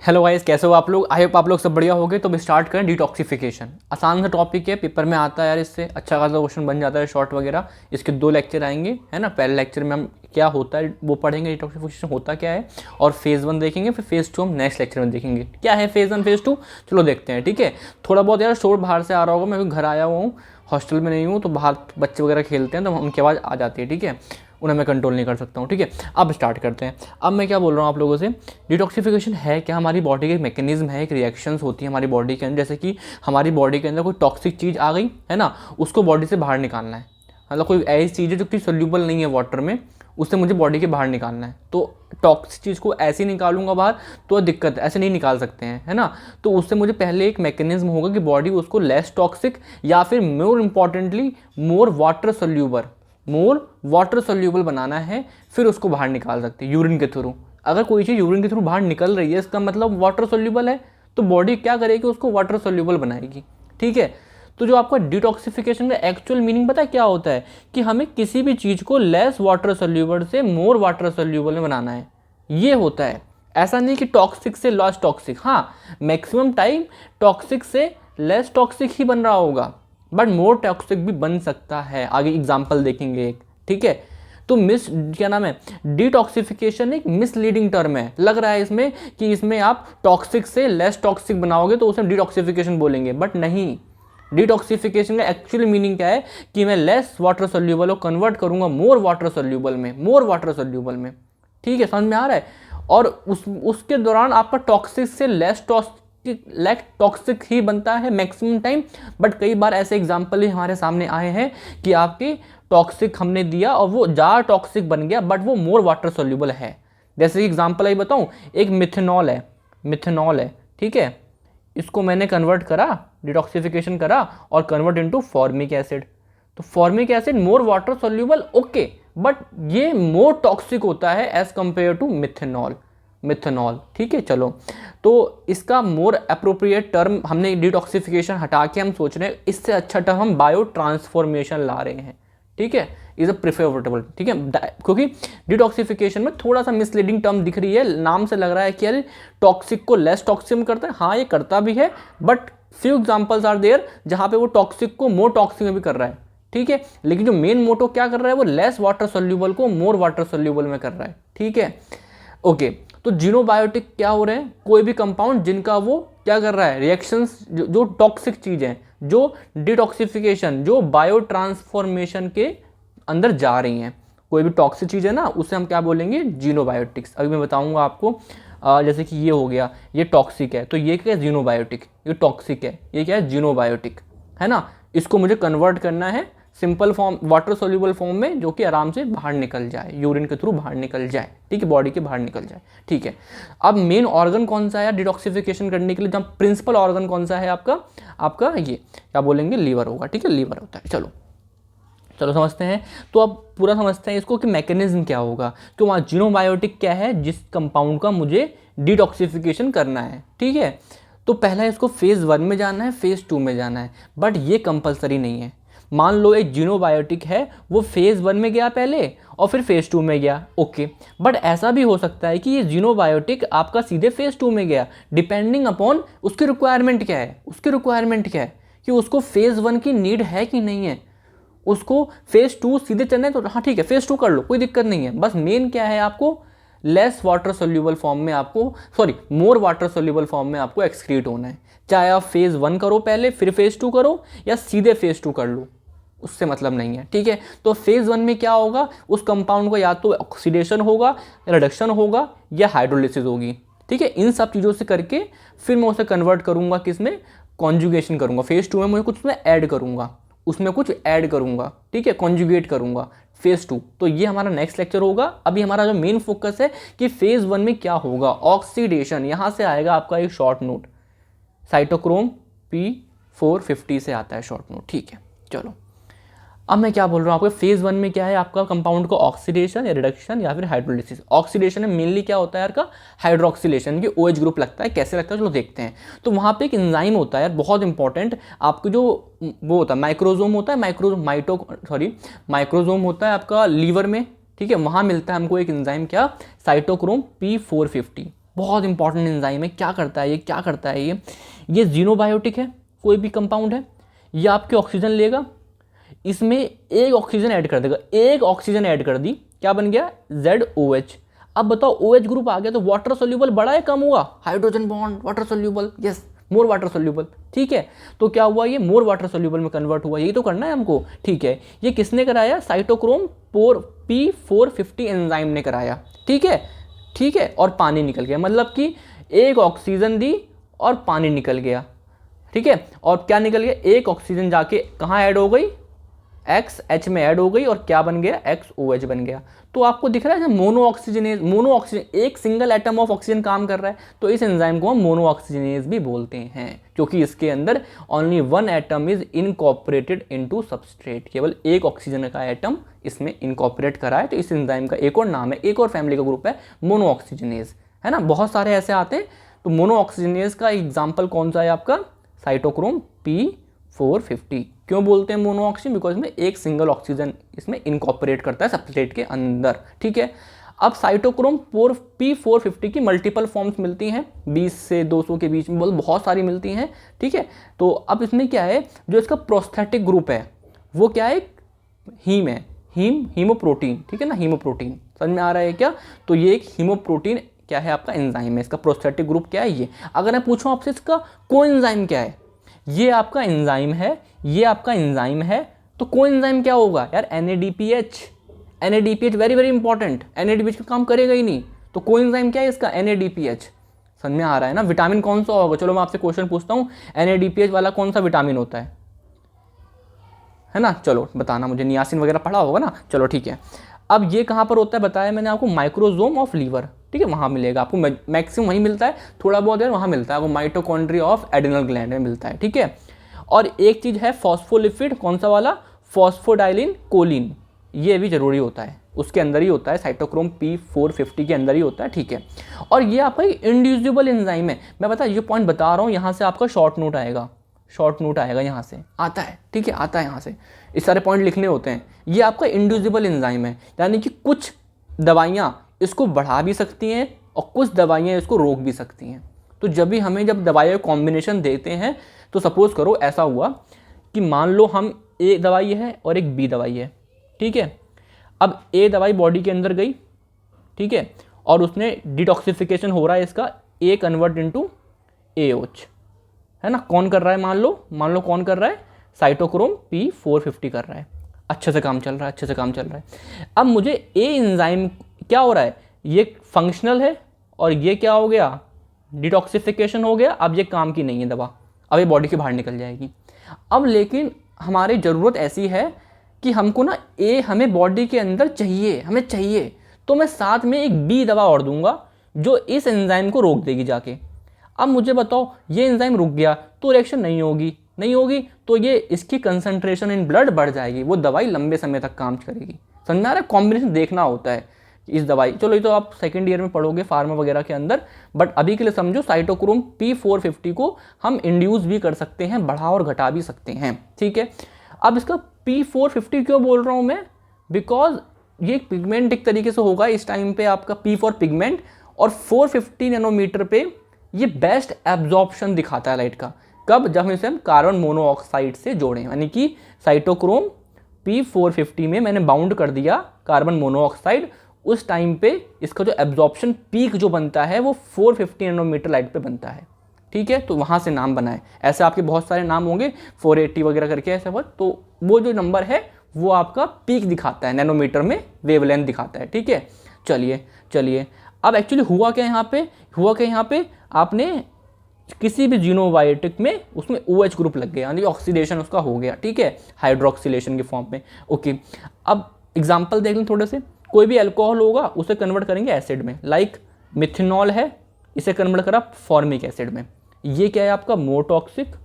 Hello guys, कैसे हो आप लोग। आई होप आप लोग सब बढ़िया हो गए। तो अब स्टार्ट करें डिटॉक्सिफिकेशन। आसान सा टॉपिक है, पेपर में आता है यार, इससे अच्छा खासा क्वेश्चन बन जाता है शॉर्ट वगैरह। इसके 2 लेक्चर आएंगे, है ना। पहले लेक्चर में हम क्या होता है वो पढ़ेंगे, डिटॉक्सिफिकेशन होता क्या है, और फेज़ 1 देखेंगे, फिर फेज़ 2 हम नेक्स्ट लेक्चर में देखेंगे क्या है फेज़ 1 फेज़ 2। चलो देखते हैं, ठीक है। थोड़ा बहुत यार शोर बाहर से आ रहा होगा, मैं घर आया हुआ हूँ, हॉस्टल में नहीं हूँ, तो बाहर बच्चे वगैरह खेलते हैं तो उनकी आवाज़ आ जाती है, ठीक है। उन्हें मैं कंट्रोल नहीं कर सकता हूँ, ठीक है। अब स्टार्ट करते हैं। अब मैं क्या बोल रहा हूँ आप लोगों से, डिटॉक्सिफिकेशन है क्या, हमारी बॉडी के मैकेनिज्म है, एक रिएक्शंस होती है हमारी बॉडी के अंदर। जैसे कि हमारी बॉडी के अंदर कोई टॉक्सिक चीज़ आ गई है ना, उसको बॉडी से बाहर निकालना है। मतलब कोई ऐसी चीज़ है जो कि सोल्यूबल नहीं है वाटर में, उससे मुझे बॉडी के बाहर निकालना है। तो टॉक्सिक चीज़ को ऐसे ही निकालूंगा बाहर तो दिक्कत है, ऐसे नहीं निकाल सकते हैं, है ना। तो उससे मुझे पहले एक मैकेनिज्म होगा कि बॉडी उसको लेस टॉक्सिक या फिर more importantly more water soluble बनाना है, फिर उसको बाहर निकाल सकते हैं यूरिन के थ्रू। अगर कोई चीज़ यूरिन के थ्रू बाहर निकल रही है, इसका मतलब वाटर सोल्यूबल है, तो बॉडी क्या करेगी, उसको वाटर सोल्यूबल बनाएगी, ठीक है। तो जो आपका डिटॉक्सिफिकेशन का एक्चुअल मीनिंग पता है क्या होता है, कि हमें किसी भी चीज़ को लेस वाटर सोल्यूबल से मोर वाटर सोल्यूबल में बनाना है, ये होता है। ऐसा नहीं कि टॉक्सिक से लेस टॉक्सिक, हाँ मैक्सिमम टाइम टॉक्सिक से लेस टॉक्सिक ही बन रहा होगा, बट मोर टॉक्सिक भी बन सकता है। आगे एग्जाम्पल देखेंगे एक, ठीक है। तो क्या नाम है, डिटॉक्सिफिकेशन एक मिसलीडिंग टर्म है। लग रहा है इसमें कि इसमें आप टॉक्सिक से लेस टॉक्सिक बनाओगे तो उसे डिटॉक्सिफिकेशन बोलेंगे, बट नहीं। डिटॉक्सिफिकेशन का एक्चुअल मीनिंग क्या है, कि मैं लेस वाटर सोल्यूबल को कन्वर्ट करूंगा मोर वाटर सोल्यूबल में, ठीक है। समझ में आ रहा है। और उसके दौरान आपका टॉक्सिक से लेस टॉक्सिक ही बनता है मैक्सिमम टाइम। बट कई बार ऐसे एग्जाम्पल ही हमारे सामने आए हैं कि आपकी टॉक्सिक हमने दिया और वो ज़्यादा टॉक्सिक बन गया, बट वो मोर वाटर सोल्यूबल है। जैसे एग्जाम्पल आई बताऊं, एक मिथेनॉल है, ठीक है। इसको मैंने कन्वर्ट करा, डिटॉक्सिफिकेशन करा और कन्वर्ट इनटू फॉर्मिक एसिड। तो formic acid more water soluble, okay, but ये मोर टॉक्सिक होता है एज कंपेयर टू मिथेनॉल, ठीक है। चलो, तो इसका मोर अप्रोप्रिएट टर्म हमने डिटॉक्सिफिकेशन हटा के हम सोच रहे हैं, इससे अच्छा टर्म हम बायो ट्रांसफॉर्मेशन ला रहे हैं, ठीक है। इज अ प्रिफरेबल, ठीक है। क्योंकि डिटॉक्सिफिकेशन में थोड़ा सा मिसलीडिंग टर्म दिख रही है, नाम से लग रहा है कि अरे टॉक्सिक को लेस टॉक्सिक करता है, हाँ ये करता भी है, but few examples are there जहां पे वो टॉक्सिक को मोर टॉक्सिक में भी कर रहा है, ठीक है। लेकिन जो मेन मोटो क्या कर रहा है, वो लेस वाटर सोल्यूबल को मोर वाटर सोल्यूबल में कर रहा है, ठीक है। ओके, तो जीनोबायोटिक क्या हो रहे हैं, कोई भी कंपाउंड जिनका वो क्या कर रहा है, रिएक्शंस जो टॉक्सिक चीज है, जो डिटॉक्सिफिकेशन, जो बायो ट्रांसफॉर्मेशन के अंदर जा रही हैं। कोई भी टॉक्सिक चीज है ना, उसे हम क्या बोलेंगे, जीनोबायोटिक्स। अभी मैं बताऊंगा आपको। जैसे कि ये हो गया, ये टॉक्सिक है, तो ये क्या है, जीनोबायोटिक। ये टॉक्सिक है, ये क्या है, जीनोबायोटिक, है ना। इसको मुझे कन्वर्ट करना है simple form, water soluble form में, जो कि आराम से बाहर निकल जाए, यूरिन के थ्रू बाहर निकल जाए, ठीक है, बॉडी के बाहर निकल जाए, ठीक है। अब मेन ऑर्गन कौन सा है डिटॉक्सिफिकेशन करने के लिए, जब प्रिंसिपल ऑर्गन कौन सा है आपका ये क्या बोलेंगे, लीवर होगा, ठीक है, लीवर होता है। चलो समझते हैं। तो अब पूरा समझते हैं इसको कि मैकेनिज्म क्या होगा। तो वहाँ जीनोबायोटिक क्या है, जिस कंपाउंड का मुझे डिटॉक्सिफिकेशन करना है, ठीक है। तो पहला इसको फेज़ 1 में जाना है, फेज़ 2 में जाना है, बट ये कंपलसरी नहीं है। मान लो एक जीनोबायोटिक है, वो फेज़ 1 में गया पहले और फिर फेज़ 2 में गया, ओके। बट ऐसा भी हो सकता है कि ये जीनोबायोटिक आपका सीधे फेज़ 2 में गया, डिपेंडिंग अपॉन उसकी रिक्वायरमेंट क्या है, कि उसको फेज़ 1 की नीड है कि नहीं है। उसको फेज़ 2 सीधे चलना है तो हाँ ठीक है, फेज़ 2 कर लो, कोई दिक्कत नहीं है। बस मेन क्या है, आपको लेस वाटर सोल्यूबल फॉर्म में मोर वाटर सोल्यूबल फॉर्म में आपको एक्सक्रीट होना है। चाहे आप फेज़ 1 करो पहले, फिर फेज़ 2 करो, या सीधे फेज़ 2 कर लो, उससे मतलब नहीं है, ठीक है। तो फेज़ 1 में क्या होगा, उस कंपाउंड को या तो ऑक्सीडेशन होगा, रिडक्शन होगा, या हाइड्रोलिसिस होगी, ठीक है। इन सब चीज़ों से करके फिर मैं उसे कन्वर्ट करूंगा, किसमें, कॉन्जुगेशन करूंगा। फेज़ 2 में मैं कुछ उसमें कुछ ऐड करूंगा, ठीक है, कॉन्जुगेट करूंगा, फेज़ 2। तो ये हमारा नेक्स्ट लेक्चर होगा। अभी हमारा जो मेन फोकस है कि फेज़ 1 में क्या होगा, ऑक्सीडेशन। यहाँ से आएगा आपका एक शॉर्ट नोट, साइटोक्रोम P450 से आता है शॉर्ट नोट, ठीक है। चलो, अब मैं क्या बोल रहा हूँ आपको, फेज़ 1 में क्या है, आपका कंपाउंड को ऑक्सीडेशन या रिडक्शन या फिर हाइड्रोलिसिस। ऑक्सीडेशन में मेनली क्या होता है यार, का हाइड्रोक्सिलेशन की OH ग्रुप लगता है। कैसे लगता है चलो देखते हैं। तो वहाँ पे एक एंजाइम होता है यार, बहुत इंपॉर्टेंट, आपको जो वो होता है माइक्रोजोम होता है आपका लीवर में, ठीक है। वहाँ मिलता है हमको एक एंजाइम, क्या, साइटोक्रोम P450। बहुत इंपॉर्टेंट एंजाइम है। क्या करता है ये, क्या करता है ये जीनोबायोटिक है, कोई भी कंपाउंड है, ये आपके ऑक्सीजन लेगा, इसमें एक ऑक्सीजन ऐड कर देगा, एक ऑक्सीजन ऐड कर दी, क्या बन गया ZOH। अब बताओ OH ग्रुप आ गया तो वाटर सोल्यूबल बढ़ा है कम हुआ, hydrogen bond water soluble, yes मोर वाटर सोल्यूबल, ठीक है। तो क्या हुआ, ये मोर वाटर सोल्यूबल में कन्वर्ट हुआ, यही तो करना है हमको, ठीक है। ये किसने कराया, साइटोक्रोम P450 एंजाइम ने कराया, ठीक है, ठीक है। और पानी निकल गया, मतलब कि एक ऑक्सीजन दी और पानी निकल गया, ठीक है। और क्या निकल गया, एक ऑक्सीजन जाके कहाँ ऐड हो गई, XH में ऐड हो गई और क्या बन गया, XOH बन गया। तो आपको दिख रहा है मोनो ऑक्सीजन, एक सिंगल एटम ऑफ ऑक्सीजन काम कर रहा है, तो इस एंजाइम को हम मोनो ऑक्सीजनेज भी बोलते हैं, क्योंकि इसके अंदर only one atom is incorporated into substrate, केवल एक ऑक्सीजन का एटम इसमें इनकॉर्पोरेट करा है। तो इस एंजाइम का एक और नाम है, एक और फैमिली का ग्रुप है मोनो ऑक्सीजनेज, है ना। बहुत सारे ऐसे आते हैं। तो मोनो ऑक्सीजनेज का एग्जाम्पल कौन सा है आपका, साइटोक्रोम P450। क्यों बोलते हैं मोनो ऑक्सीजन, बिकॉज में एक सिंगल ऑक्सीजन इसमें इनकॉर्पोरेट करता है सबस्ट्रेट के अंदर, ठीक है। अब साइटोक्रोम P450 की मल्टीपल फॉर्म्स मिलती हैं, 20 से 200 के बीच में बहुत सारी मिलती हैं, ठीक है। तो अब इसमें क्या है, जो इसका प्रोस्थेटिक ग्रुप है वो क्या है, हीम है, हीमोप्रोटीन, ठीक है ना, हीमोप्रोटीन, समझ में आ रहा है क्या। तो ये एक हीमोप्रोटीन क्या है आपका एंजाइम है, इसका प्रोस्थेटिक ग्रुप क्या है ये। अगर मैं पूछूं आपसे इसका कोएंजाइम क्या है, ये आपका एंजाइम है, ये आपका एंजाइम है, तो कोएंजाइम क्या होगा यार, NADPH very very important, NADPH का काम करेगा ही नहीं, तो कोएंजाइम क्या है इसका, NADPH। समझ में आ रहा है ना। विटामिन कौन सा होगा, चलो मैं आपसे क्वेश्चन पूछता हूँ, NADPH वाला कौन सा विटामिन होता है ना, चलो बताना मुझे, नियासिन वगैरह पढ़ा होगा ना, चलो ठीक है। अब ये कहाँ पर होता है बताया मैंने आपको, माइक्रोजोम ऑफ लीवर, ठीक है, वहाँ मिलेगा आपको, मैक्सिमम वहीं मिलता है, थोड़ा बहुत है वहाँ मिलता है, वो माइटोकॉन्ड्रिया ऑफ एड्रिनल ग्लैंड में मिलता है, ठीक है। और एक चीज़ है फॉस्फोलिपिड, कौन सा वाला, फॉस्फोडाइलिन कोलिन, ये भी जरूरी होता है, उसके अंदर ही होता है, साइटोक्रोम P450 के अंदर ही होता है, ठीक है। और ये आपका इंड्यूसिबल एंजाइम है, मैं बता ये पॉइंट बता रहा हूँ, यहाँ से आपका शॉर्ट नोट आएगा, यहाँ से आता है, ठीक है, आता है यहाँ से, इस सारे पॉइंट लिखने होते हैं। ये आपका इंड्यूसिबल एंजाइम है, यानी कि कुछ दवाइयाँ इसको बढ़ा भी सकती हैं और कुछ दवाइयाँ इसको रोक भी सकती हैं। तो जब दवाइयों कॉम्बिनेशन देते हैं, तो सपोज करो ऐसा हुआ कि मान लो हम A दवाई है और एक B दवाई है, ठीक है। अब A दवाई बॉडी के अंदर गई, ठीक है, और उसने डिटॉक्सिफिकेशन हो रहा है इसका, A कन्वर्ट इनटू AOH, है ना। कौन कर रहा है, मान लो कौन कर रहा है, साइटोक्रोम P450 कर रहा है, अच्छे से काम चल रहा है, अब मुझे A एंजाइम क्या हो रहा है, ये फंक्शनल है और ये क्या हो गया, डिटॉक्सिफिकेशन हो गया, अब ये काम की नहीं है दवा, अब ये बॉडी के बाहर निकल जाएगी। अब लेकिन हमारी ज़रूरत ऐसी है कि हमको ना हमें बॉडी के अंदर चाहिए, तो मैं साथ में एक B दवा और दूंगा जो इस एंजाइम को रोक देगी जाके। अब मुझे बताओ, ये एंजाइम रुक गया तो रिएक्शन नहीं होगी, तो ये इसकी कंसंट्रेशन इन ब्लड बढ़ जाएगी, वो दवाई लंबे समय तक काम करेगी। समझ में आ रहा है, कॉम्बिनेशन देखना होता है इस दवाई, चलो ये तो आप सेकंड ईयर में पढ़ोगे फार्मा वगैरह के अंदर, बट अभी के लिए समझो साइटोक्रोम P450 को हम इंड्यूस भी कर सकते हैं, बढ़ा और घटा भी सकते हैं, ठीक है। अब इसका P450 क्यों बोल रहा हूँ मैं, बिकॉज ये पिगमेंट एक तरीके से होगा इस टाइम पे आपका P फॉर पिगमेंट, और 450 नैनोमीटर पे ये बेस्ट एब्जॉर्प्शन दिखाता है लाइट का। कब, जब इसे हम कार्बन मोनोऑक्साइड से जोड़ें, यानी कि साइटोक्रोम P450 में मैंने बाउंड कर दिया कार्बन मोनोऑक्साइड, उस टाइम पे इसका जो एब्जॉर्प्शन पीक जो बनता है वो 450 नैनोमीटर लाइट पे बनता है, ठीक है। तो वहाँ से नाम बना है, ऐसे आपके बहुत सारे नाम होंगे 480 वगैरह करके ऐसे बहुत, तो वो जो नंबर है वो आपका पीक दिखाता है, नैनोमीटर में वेवलेंथ दिखाता है, ठीक है। चलिए अब एक्चुअली हुआ क्या यहाँ पे आपने किसी भी जीनोबायोटिक में उसमें OH ग्रुप लग गया, यानी ऑक्सीडेशन उसका हो गया, ठीक है, हाइड्रोक्सिलेशन के फॉर्म में, ओके। अब एग्जाम्पल देख लें थोड़े से, कोई भी अल्कोहल होगा उसे कन्वर्ट करेंगे एसिड में, लाइक मिथेनॉल है, इसे कन्वर्ट करा फॉर्मिक एसिड में, ये क्या है आपका मोर टॉक्सिक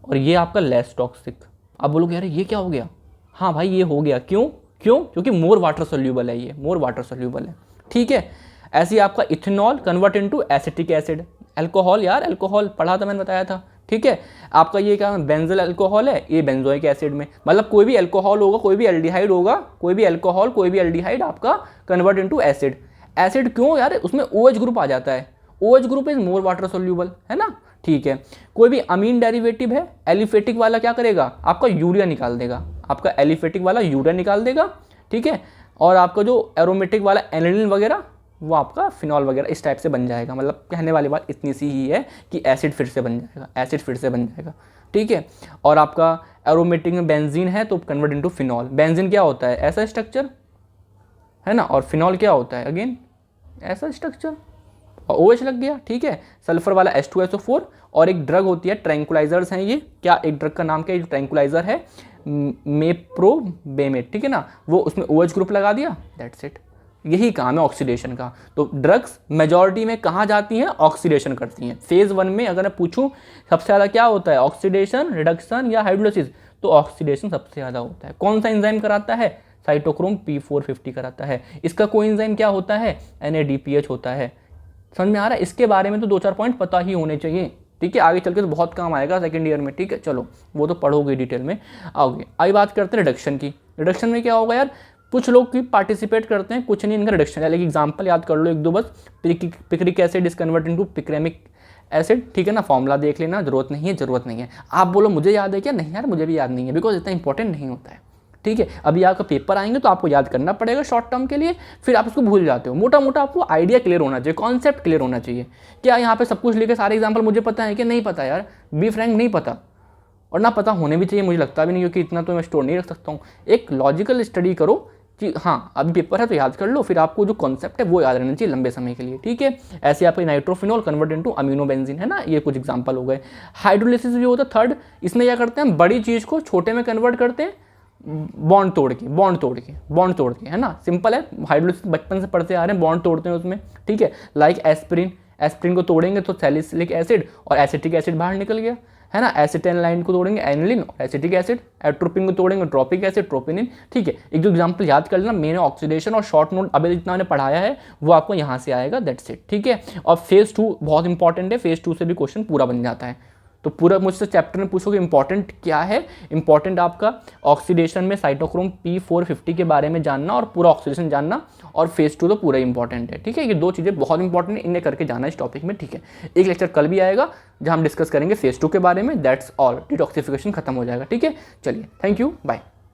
और ये आपका लेस टॉक्सिक। अब बोलोगे यार ये क्या हो गया, हाँ भाई ये हो गया, क्यों, क्योंकि मोर वाटर सोल्यूबल है, ये मोर वाटर सोल्यूबल है, ठीक है। ऐसे ही आपका ethanol convert into acetic acid, alcohol यार अल्कोहल पढ़ा था मैंने, बताया था, ठीक है। आपका ये क्या बेंजल अल्कोहल है, ये बेंजोइक एसिड में, मतलब कोई भी अल्कोहल होगा, कोई भी एल्डिहाइड होगा, कोई भी अल्कोहल कोई भी एल्डिहाइड आपका कन्वर्ट इनटू एसिड। एसिड क्यों यार, उसमें OH ग्रुप आ जाता है, OH group is more water soluble, है ना, ठीक है। कोई भी अमीन डेरिवेटिव है, एलिफेटिक वाला क्या करेगा, आपका यूरिया निकाल देगा, आपका एलिफेटिक वाला यूरिया निकाल देगा, ठीक है। और आपका जो एरोमेटिक वाला एनिलीन वगैरह वो आपका फिनॉल वगैरह इस टाइप से बन जाएगा। मतलब कहने वाली बात इतनी सी ही है कि एसिड फिर से बन जाएगा, एसिड फिर से बन जाएगा, ठीक है। और आपका एरोमेटिक में बेंजीन है तो कन्वर्ट इनटू फिनॉल। बेंजीन क्या होता है, ऐसा स्ट्रक्चर है ना, और फिनॉल क्या होता है, अगेन ऐसा स्ट्रक्चर, और OH लग गया, ठीक है। सल्फर वाला H2SO4, और एक ड्रग होती है, ट्रैंकुलाइजर्स हैं ये, क्या एक ड्रग का नाम क्या है, जो ट्रैंकुलाइजर है मेप्रोबेमेट, ठीक है ना, वो उसमें OH ग्रुप लगा दिया, दैट्स इट। यही काम है ऑक्सीडेशन का। तो ड्रग्स मेजॉरिटी में कहाँ जाती हैं, ऑक्सीडेशन करती हैं। फेज 1 में अगर मैं पूछूं सबसे ज़्यादा क्या होता है, ऑक्सीडेशन, रिडक्शन या हाइड्रोलिसिस, तो ऑक्सीडेशन सबसे ज़्यादा होता है। कौन सा एंजाइम कराता है, साइटोक्रोम P450 कराता है। इसका कोई एंजाइम क्या होता है, NADPH होता है। समझ में आ रहा है, इसके बारे में तो 2-4 पॉइंट पता ही होने चाहिए, ठीक है। आगे चल के तो बहुत काम आएगा सेकंड ईयर में, ठीक है। चलो वो तो पढ़ोगे डिटेल में आओगे। आई बात करते हैं रिडक्शन की। रिडक्शन में क्या होगा यार, कुछ लोग की पार्टिसिपेट करते हैं, कुछ नहीं, इनका रिडक्शन है। लाइक एग्जांपल याद कर लो 1-2 बस। Picric acid is convert into picramic acid, ठीक है ना, फॉर्मूला देख लेना, जरूरत नहीं है, जरूरत नहीं है। आप बोलो मुझे याद है क्या, नहीं यार मुझे भी याद नहीं है, बिकॉज इतना इंपॉर्टेंट नहीं होता है, ठीक है। अभी आपका पेपर आएंगे तो आपको याद करना पड़ेगा शॉर्ट टर्म के लिए, फिर आप उसको भूल जाते हो। मोटा मोटा आपको आइडिया क्लियर होना चाहिए, कॉन्सेप्ट क्लियर होना चाहिए। क्या यहाँ पे सब कुछ लेके सारे एग्जाम्पल मुझे पता है कि नहीं पता यार, बी फ्रैंक नहीं पता, और ना पता होने भी चाहिए, मुझे लगता भी नहीं क्योंकि इतना तो मैं स्टोर नहीं रख सकता हूँ। एक लॉजिकल स्टडी करो कि हाँ अभी पेपर है तो याद कर लो, फिर आपको जो कॉन्सेप्ट है वो याद रहना चाहिए लंबे समय के लिए, ठीक है। ऐसे आपके nitrophenol convert into amino benzene, है ना, ये कुछ एग्जांपल हो गए। हाइड्रोलिसिस भी होता है थर्ड, इसमें क्या करते हैं, बड़ी चीज़ को छोटे में कन्वर्ट करते हैं, बॉन्ड तोड़ के, है ना, सिंपल है। हाइड्रोलिसिस बचपन से पढ़ते आ रहे हैं, बॉन्ड तोड़ते हैं उसमें, ठीक है। लाइक एस्पिरिन को तोड़ेंगे तो सैलिसिलिक एसिड और एसिटिक एसिड बाहर निकल गया, है ना। एसिटाइलिन को तोड़ेंगे एनिलिन और एसिटिक एसिड, एट्रोपिन को तोड़ेंगे ट्रोपिक एसिड, ट्रोपिनिन, ठीक है। एक दो एग्जांपल याद कर लेना, मैंने ऑक्सीडेशन और शॉर्ट नोट अभी जितना मैंने पढ़ाया है वो आपको यहाँ से आएगा, दैट्स इट, ठीक है। और फेज 2 बहुत इंपॉर्टेंट है, फेज 2 से भी क्वेश्चन पूरा बन जाता है। तो पूरा मुझसे चैप्टर में पूछोगे इंपॉर्टेंट क्या है, इंपॉर्टेंट आपका ऑक्सीडेशन में साइटोक्रोम P450 के बारे में जानना और पूरा ऑक्सीडेशन जानना, और फेज 2 तो पूरा इंपॉर्टेंट है, ठीक है। ये 2 चीज़ें बहुत इंपॉर्टेंट है, इन्हें करके जाना इस टॉपिक में, ठीक है। एक लेक्चर कल भी आएगा जहाँ हम डिस्कस करेंगे फेज 2 के बारे में, दैट्स ऑल, डिटॉक्सिफिकेशन खत्म हो जाएगा, ठीक है। चलिए, थैंक यू, बाय।